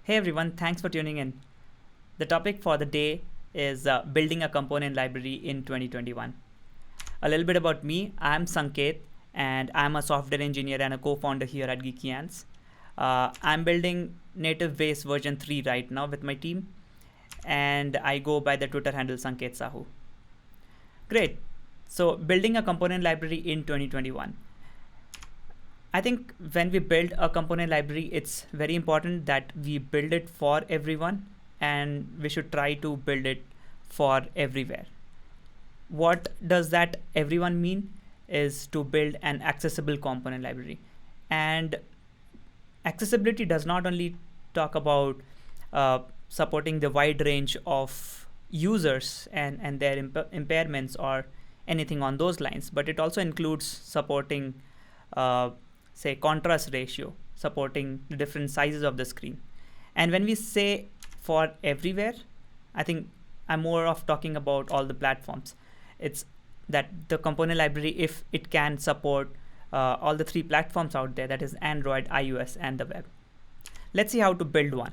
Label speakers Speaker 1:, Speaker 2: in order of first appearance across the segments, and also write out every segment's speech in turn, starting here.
Speaker 1: Hey everyone, thanks for tuning in. The topic for the day is building a component library in 2021. A little bit about me, I'm Sanket and I'm a software engineer and a co-founder here at Geeky Ants. I'm building native base version 3 right now with my team, and I go by the Twitter handle Sanket Sahu. Great. So building a component library in 2021. I think when we build a component library, it's very important that we build it for everyone, and we should try to build it for everywhere. What does that everyone mean? Is to build an accessible component library. And accessibility does not only talk about supporting the wide range of users and their impairments or anything on those lines, but it also includes supporting say contrast ratio, supporting the different sizes of the screen. And when we say for everywhere, I think I'm more of talking about all the platforms. It's that the component library, if it can support all the three platforms out there, that is Android, iOS, and the web. Let's see how to build one.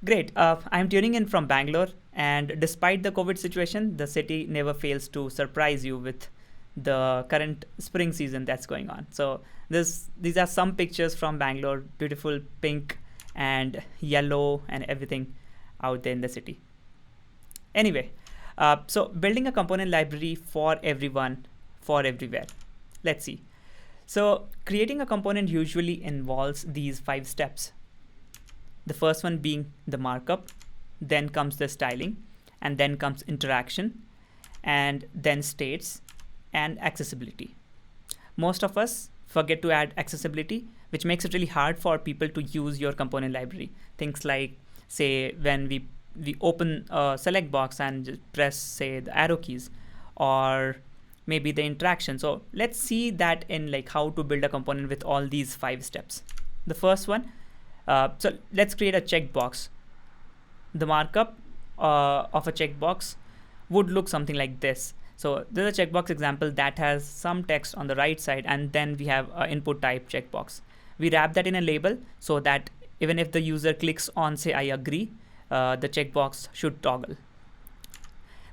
Speaker 1: Great. I'm tuning in from Bangalore, and despite the COVID situation, the city never fails to surprise you with the current spring season that's going on. So these are some pictures from Bangalore, beautiful pink and yellow and everything out there in the city. Anyway, so building a component library for everyone, for everywhere. Let's see. So creating a component usually involves these 5 steps. The first one being the markup, then comes the styling, and then comes interaction, and then states, and accessibility. Most of us forget to add accessibility, which makes it really hard for people to use your component library. Things like, say, when we open a select box and just press, say, the arrow keys, or maybe the interaction. So let's see that in like how to build a component with all these 5 steps. The first one, so let's create a checkbox. The markup of a checkbox would look something like this. So there's a checkbox example that has some text on the right side, and then we have an input type checkbox. We wrap that in a label so that even if the user clicks on, say, I agree, the checkbox should toggle.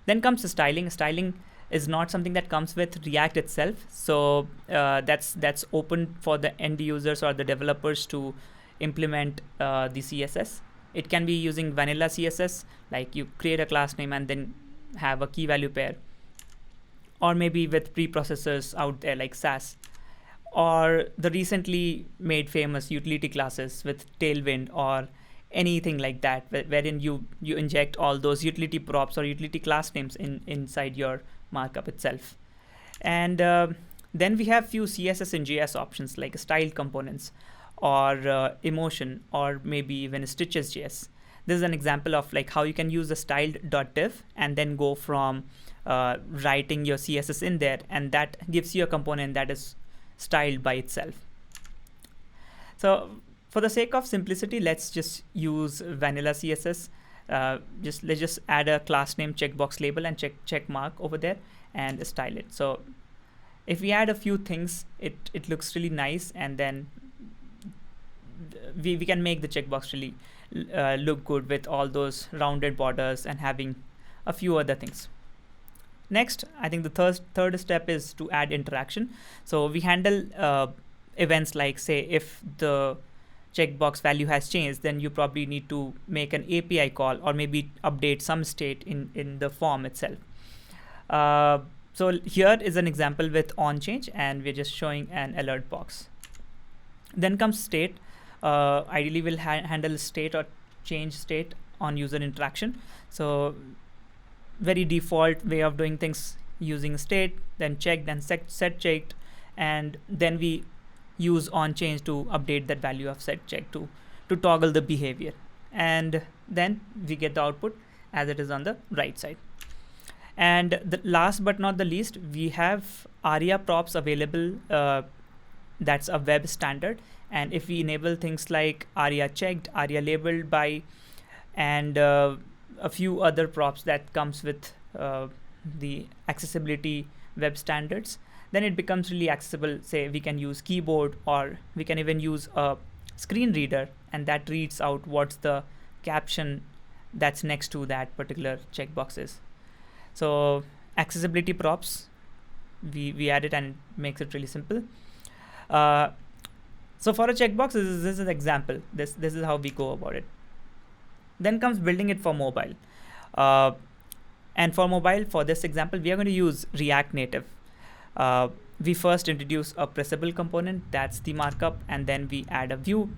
Speaker 1: Then comes the styling. Styling is not something that comes with React itself. So that's open for the end users or the developers to implement the CSS. It can be using vanilla CSS, like you create a class name and then have a key value pair, or maybe with preprocessors out there like Sass, or the recently made famous utility classes with Tailwind or anything like that, wherein you inject all those utility props or utility class names inside your markup itself. And then we have few CSS and JS options like styled components or emotion, or maybe even stitches.js. This is an example of like how you can use the styled.div and then go from writing your CSS in there, and that gives you a component that is styled by itself. So for the sake of simplicity, let's just use vanilla CSS. Let's just add a class name checkbox label and check mark over there and style it. So if we add a few things, it looks really nice, and then we can make the checkbox really look good with all those rounded borders and having a few other things. Next, I think the third step is to add interaction. So we handle events like, say, if the checkbox value has changed, then you probably need to make an API call or maybe update some state in the form itself. So here is an example with onChange, and we're just showing an alert box. Then comes state. Ideally, we'll handle state or change state on user interaction. So very default way of doing things, using state, then check, then set checked, and then we use onChange to update that value of set check to toggle the behavior, and then we get the output as it is on the right side. And the last but not the least, we have ARIA props available. That's a web standard, and if we enable things like ARIA checked, ARIA labeled by, and a few other props that comes with the accessibility web standards, then it becomes really accessible. Say we can use keyboard, or we can even use a screen reader and that reads out what's the caption that's next to that particular checkbox is. So accessibility props, we add it and it makes it really simple. So for a checkbox, this is an example. This is how we go about it. Then comes building it for mobile. And for mobile, for this example, we are going to use React Native. We first introduce a pressable component, that's the markup, and then we add a view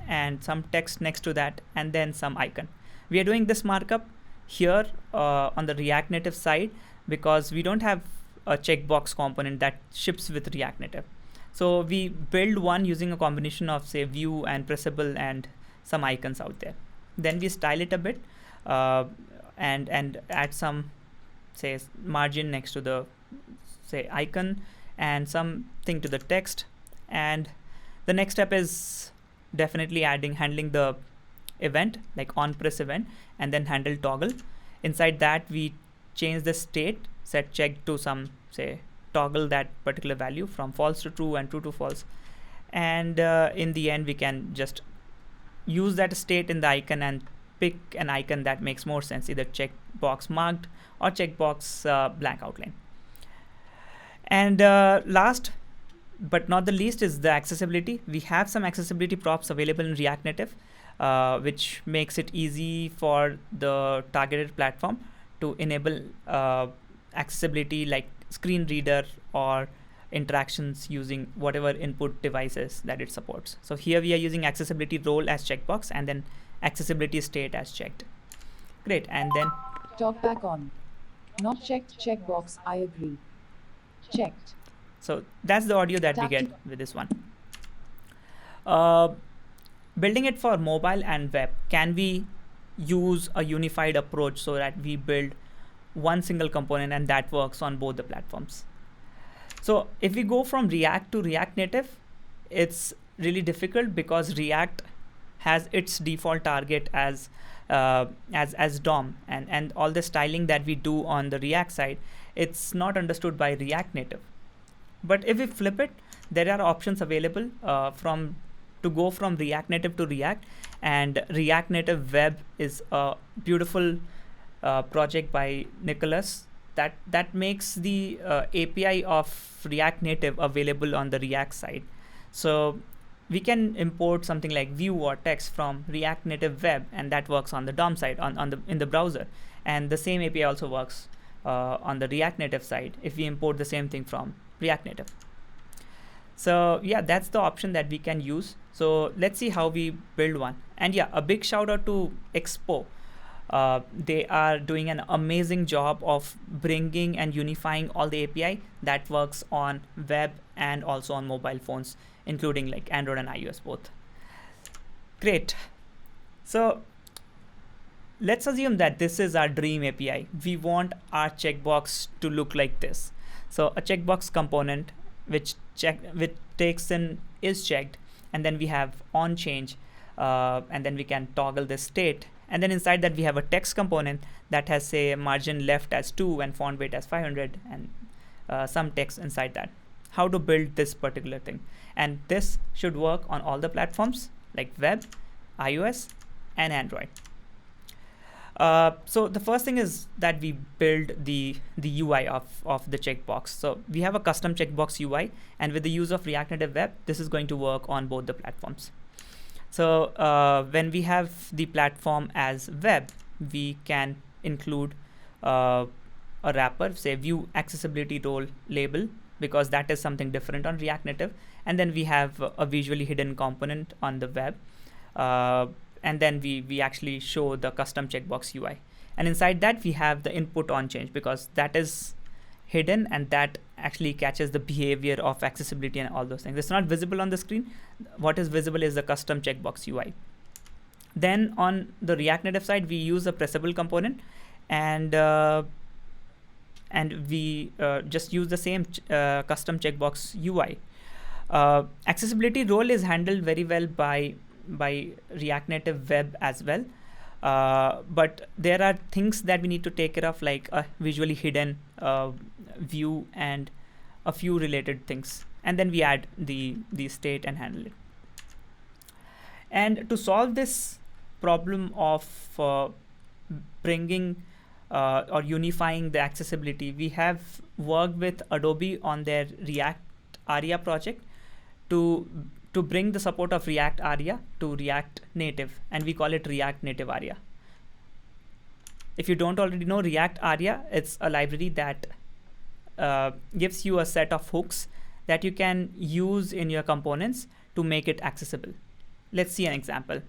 Speaker 1: and some text next to that, and then some icon. We are doing this markup here on the React Native side because we don't have a checkbox component that ships with React Native. So we build one using a combination of, say, view and pressable and some icons out there. Then we style it a bit and add some, say, margin next to the, say, icon and something to the text. And the next step is definitely handling the event, like onPress event, and then handle toggle. Inside that, we change the state, set check to some, say, toggle that particular value from false to true and true to false. And in the end, we can just use that state in the icon and pick an icon that makes more sense, either checkbox marked or checkbox blank outline. And last but not the least is the accessibility. We have some accessibility props available in React Native, which makes it easy for the targeted platform to enable accessibility like screen reader or interactions using whatever input devices that it supports. So here we are using accessibility role as checkbox and then accessibility state as checked. Great. And then
Speaker 2: Talkback on. Not checked checkbox, I agree. Checked.
Speaker 1: So that's the audio that we get with this one. Building it for mobile and web, can we use a unified approach so that we build one single component and that works on both the platforms? So if we go from React to React Native, it's really difficult because React has its default target as DOM, and all the styling that we do on the React side, it's not understood by React Native. But if we flip it, there are options available to go from React Native to React, and React Native Web is a beautiful project by Nicholas that makes the API of React Native available on the React side. So we can import something like view or text from React Native Web, and that works on the DOM side in the browser. And the same API also works on the React Native side if we import the same thing from React Native. So yeah, that's the option that we can use. So let's see how we build one. And yeah, a big shout out to Expo. They are doing an amazing job of bringing and unifying all the API that works on web and also on mobile phones, including like Android and iOS both. Great. So let's assume that this is our dream API. We want our checkbox to look like this. So a checkbox component which takes in is checked, and then we have on change, and then we can toggle this state. And then inside that we have a text component that has, say, margin left as 2 and font weight as 500 and some text inside that. How to build this particular thing. And this should work on all the platforms like web, iOS, and Android. So the first thing is that we build the UI of the checkbox. So we have a custom checkbox UI, and with the use of React Native Web, this is going to work on both the platforms. So when we have the platform as web, we can include a wrapper, say view accessibility role label, because that is something different on React Native. And then we have a visually hidden component on the web. And then we actually show the custom checkbox UI. And inside that, we have the input on change, because that is hidden and that actually catches the behavior of accessibility and all those things. It's not visible on the screen. What is visible is the custom checkbox UI. Then on the React Native side, we use a pressable component, and we just use the same custom checkbox UI. Accessibility role is handled very well by React Native Web as well. But there are things that we need to take care of, like a visually hidden view and a few related things. And then we add the state and handle it. And to solve this problem of bringing or unifying the accessibility, we have worked with Adobe on their React ARIA project to bring the support of React ARIA to React Native, and we call it React Native ARIA. If you don't already know React ARIA, it's a library that gives you a set of hooks that you can use in your components to make it accessible. Let's see an example.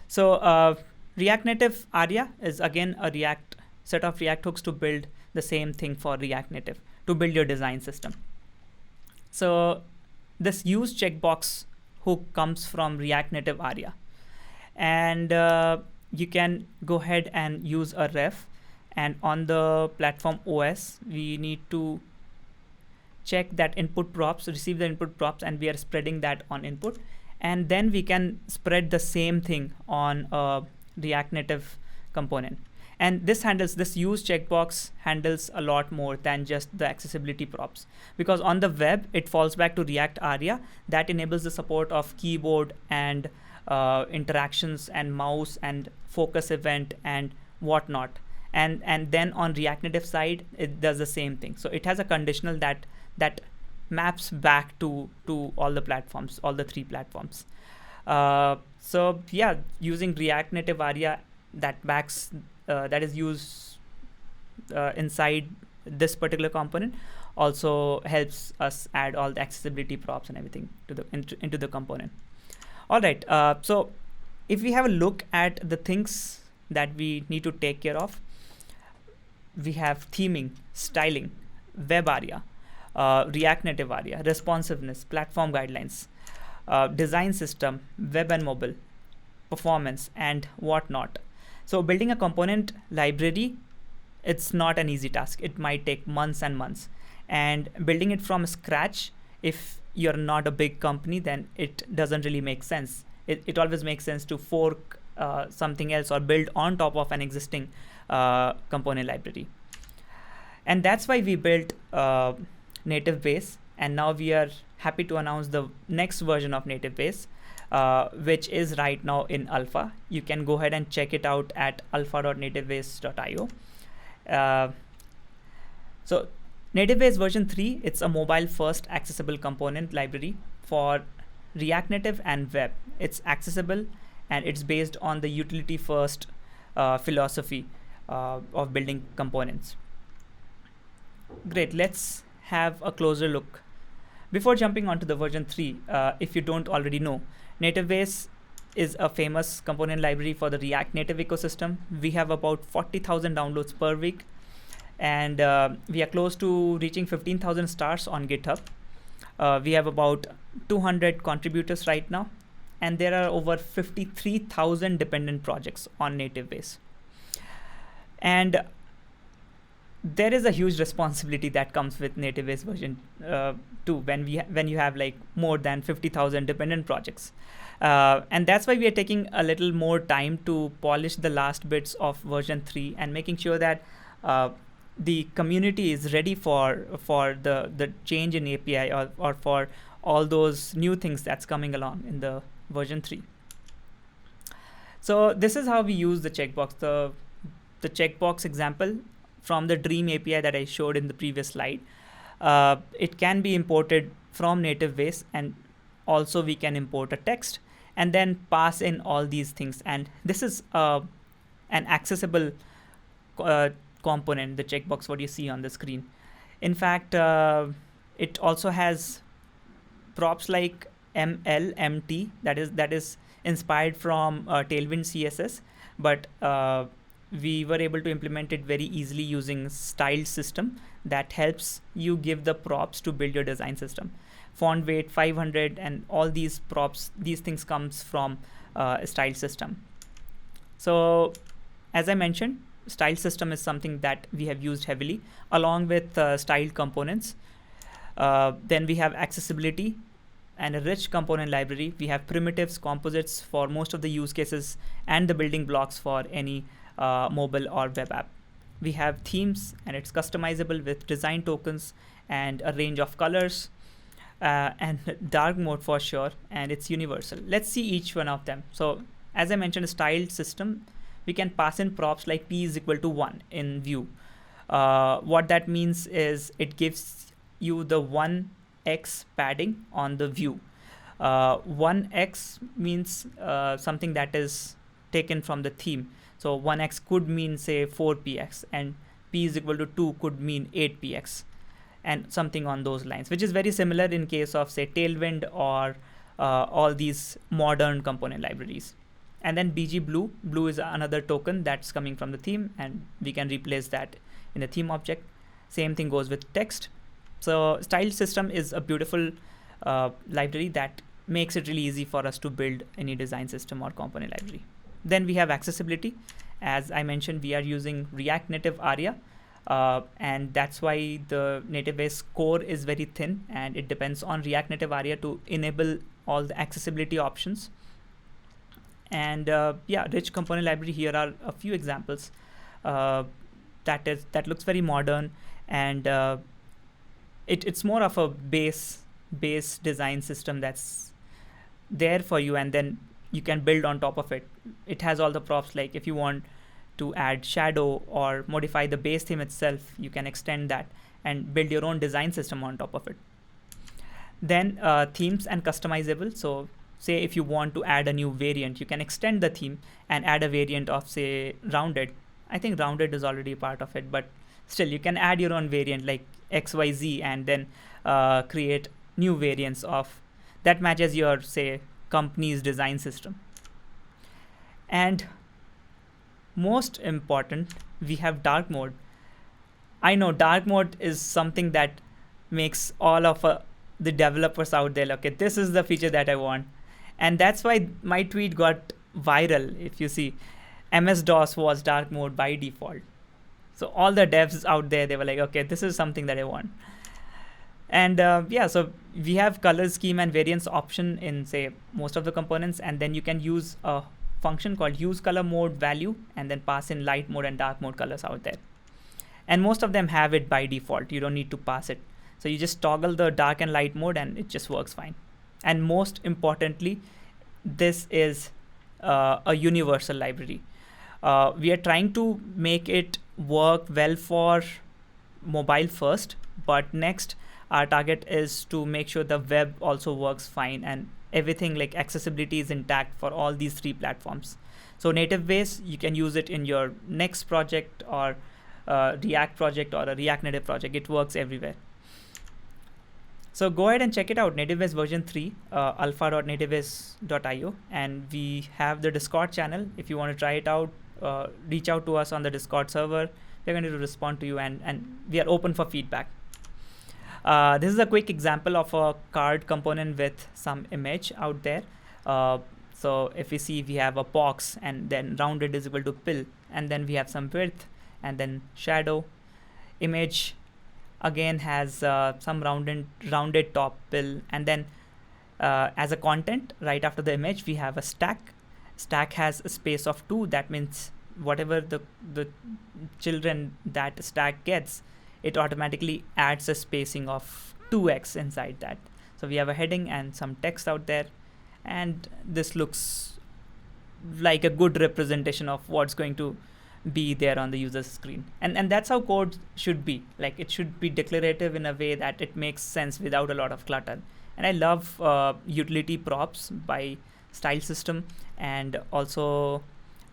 Speaker 1: So React Native ARIA is again a set of React hooks to build the same thing for React Native, to build your design system. So this use checkbox hook comes from React Native ARIA. And you can go ahead and use a ref. And on the platform OS, we need to check that input props, receive the input props, and we are spreading that on input. And then we can spread the same thing on a React Native component. And this use checkbox handles a lot more than just the accessibility props, because on the web, it falls back to React ARIA that enables the support of keyboard and interactions and mouse and focus event and whatnot. And then on React Native side, it does the same thing. So it has a conditional that maps back to all the platforms, all the 3 platforms. So yeah, using React Native ARIA that is used inside this particular component also helps us add all the accessibility props and everything to into the component. All right. So if we have a look at the things that we need to take care of, we have theming, styling, web ARIA, React Native ARIA, responsiveness, platform guidelines, design system, web and mobile, performance, and whatnot. So building a component library, it's not an easy task. It might take months and months. And building it from scratch, if you're not a big company, then it doesn't really make sense. It always makes sense to fork something else or build on top of an existing component library. And that's why we built Native Base. And now we are happy to announce the next version of Native Base, which is right now in alpha. You can go ahead and check it out at alpha.nativebase.io. So Native Base version 3, it's a mobile first accessible component library for React Native and web. It's accessible and it's based on the utility first philosophy of building components. Great, let's have a closer look. Before jumping onto the version 3, if you don't already know, Native Base is a famous component library for the React Native ecosystem. We have about 40,000 downloads per week, and we are close to reaching 15,000 stars on GitHub. We have about 200 contributors right now, and there are over 53,000 dependent projects on Native Base. And there is a huge responsibility that comes with Native Base version 2 when you have like more than 50,000 dependent projects. And that's why we are taking a little more time to polish the last bits of version 3 and making sure that the community is ready for the change in API or for all those new things that's coming along in the version 3. So this is how we use the checkbox. The checkbox example from the Dream API that I showed in the previous slide. It can be imported from Native Base, and also we can import a text and then pass in all these things. And this is an accessible component, the checkbox, what you see on the screen. In fact, it also has props like ML, MT, that is inspired from Tailwind CSS, but we were able to implement it very easily using styled system that helps you give the props to build your design system. Font weight 500 and all these props, these things comes from a styled system. So as I mentioned, styled system is something that we have used heavily along with styled components. Then we have accessibility and a rich component library. We have primitives, composites for most of the use cases, and the building blocks for any mobile or web app. We have themes, and it's customizable with design tokens and a range of colors. and dark mode for sure, and it's universal. Let's see each one of them. So as I mentioned, a styled system, we can pass in props like p is equal to 1 in view. What that means is it gives you the 1x padding on the view. 1x means something that is taken from the theme. So 1x could mean say 4px, and p is equal to 2 could mean 8px, and something on those lines, which is very similar in case of say Tailwind or all these modern component libraries. And then BG blue. Blue is another token that's coming from the theme, and we can replace that in the theme object. Same thing goes with text. So styled system is a beautiful library that makes it really easy for us to build any design system or component library. Then we have accessibility. As I mentioned, we are using React Native ARIA, and that's why the NativeBase core is very thin, and it depends on React Native ARIA to enable all the accessibility options. And yeah, rich component library. Here are a few examples. That looks very modern, and it's more of a base design system that's there for you, and then you can build on top of it. It has all the props, like if you want to add shadow or modify the base theme itself, you can extend that and build your own design system on top of it. Then themes and customizable. So say if you want to add a new variant, you can extend the theme and add a variant of say rounded. I think rounded is already part of it, but still you can add your own variant like XYZ, and then create new variants of that matches your say company's design system. And most important, we have dark mode. I know dark mode is something that makes all of the developers out there, okay, this is the feature that I want. And that's why my tweet got viral. If you see, MS-DOS was dark mode by default. So all the devs out there, they were like, okay, this is something that I want. And yeah, so we have color scheme and variance option in say most of the components, and then you can use a function called use color mode value and then pass in light mode and dark mode colors out there. And most of them have it by default. You don't need to pass it. So you just toggle the dark and light mode and it just works fine. And most importantly, this is a universal library. We are trying to make it work well for mobile first, but next our target is to make sure the web also works fine and everything like accessibility is intact for all these three platforms. So NativeBase, you can use it in your next project or React project or a React Native project. It works everywhere. So go ahead and check it out, NativeBase version 3, alpha.nativebase.io, and we have the Discord channel. If you want to try it out, reach out to us on the Discord server. We're going to respond to you, and we are open for feedback. This is a quick example of a card component with some image out there. So if we see, we have a box, and then rounded is equal to pill, and then we have some width, and then shadow. Image again has some rounded top pill, and then as a content right after the image we have a stack. Stack has a space of 2. That means whatever the children that stack gets, it automatically adds a spacing of 2x inside that. So we have a heading and some text out there, and this looks like a good representation of what's going to be there on the user's screen. And that's how code should be. Like, it should be declarative in a way that it makes sense without a lot of clutter. And I love utility props by style system, and also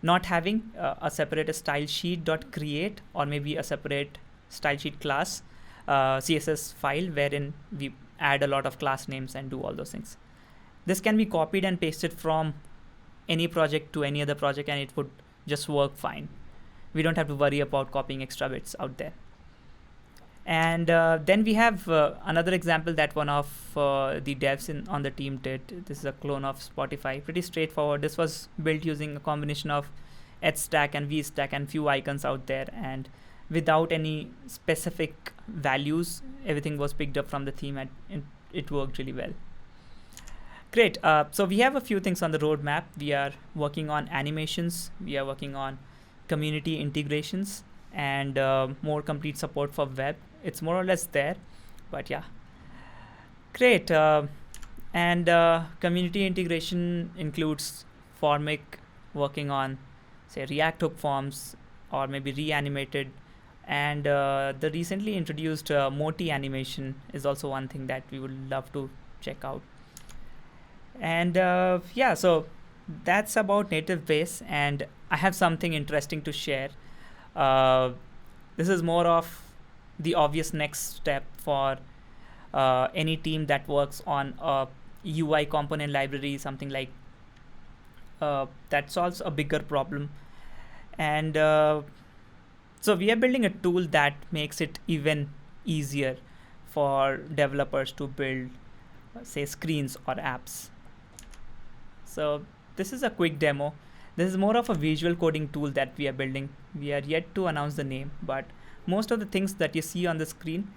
Speaker 1: not having a separate style sheet.create or maybe a separate style sheet class CSS file wherein we add a lot of class names and do all those things. This can be copied and pasted from any project to any other project, and it would just work fine. We don't have to worry about copying extra bits out there. And then we have another example that one of the devs on the team did. This is a clone of Spotify. Pretty straightforward. This was built using a combination of HStack and VStack and few icons out there, and without any specific values, everything was picked up from the theme, and it worked really well. Great. So we have a few things on the roadmap. We are working on animations. We are working on community integrations and more complete support for web. It's more or less there, but yeah. Great. And community integration includes Formic working on, say, React hook forms or maybe reanimated. And the recently introduced Moti animation is also one thing that we would love to check out. And yeah, so that's about native base. And I have something interesting to share. Uh, this is more of the obvious next step for any team that works on a UI component library, something like that solves a bigger problem. And so we are building a tool that makes it even easier for developers to build, say, screens or apps. So this is a quick demo. This is more of a visual coding tool that we are building. We are yet to announce the name, but most of the things that you see on the screen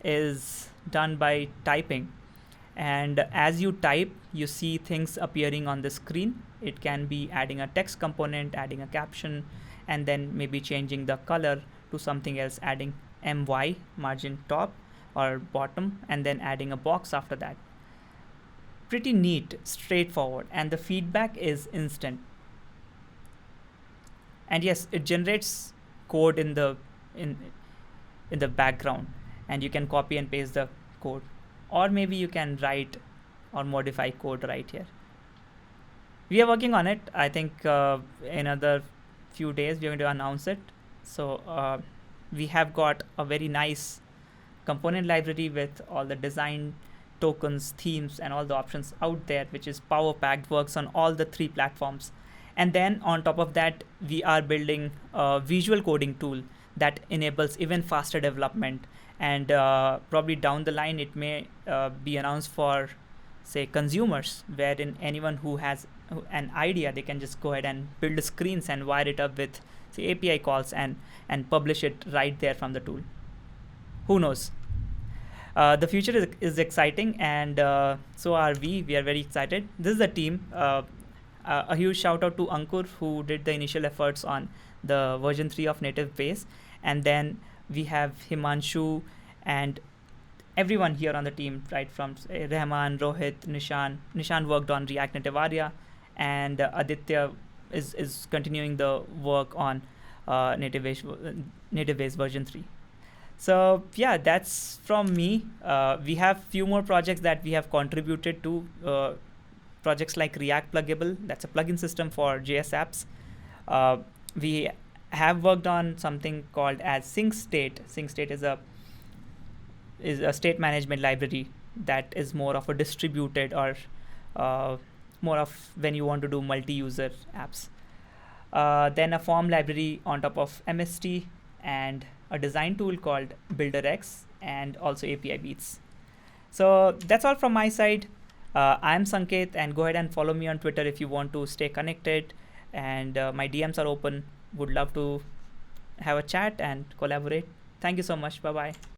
Speaker 1: is done by typing. And as you type, you see things appearing on the screen. It can be adding a text component, adding a caption, and then maybe changing the color to something else, adding my margin top or bottom, and then adding a box after that. Pretty neat, straightforward, and the feedback is instant. And yes, it generates code in in the background, and you can copy and paste the code, or maybe you can write or modify code right here. We are working on it. I think in another few days we're going to announce it. So we have got a very nice component library with all the design tokens, themes, and all the options out there, which is power packed, works on all the three platforms. And then on top of that, we are building a visual coding tool that enables even faster development. And probably down the line, it may be announced for, say, consumers, wherein anyone who has an idea, they can just go ahead and build screens and wire it up with, say, API calls and publish it right there from the tool. Who knows? The future is exciting, and so are we. We are very excited. This is the team. A huge shout out to Ankur, who did the initial efforts on the version 3 of native base. And then we have Himanshu and everyone here on the team, right from Rahman, Rohit, Nishan. Nishan worked on React Native Aria, and Aditya is continuing the work on native base version 3. So yeah, that's from me. We have few more projects that we have contributed to. Projects like React Pluggable, that's a plugin system for JS apps. We have worked on something called as SyncState. SyncState is a state management library that is more of a distributed or more of when you want to do multi-user apps. Then a form library on top of MST, and a design tool called BuilderX, and also API Beats. So that's all from my side. I'm Sanket, and go ahead and follow me on Twitter if you want to stay connected. And my DMs are open. Would love to have a chat and collaborate. Thank you so much. Bye bye.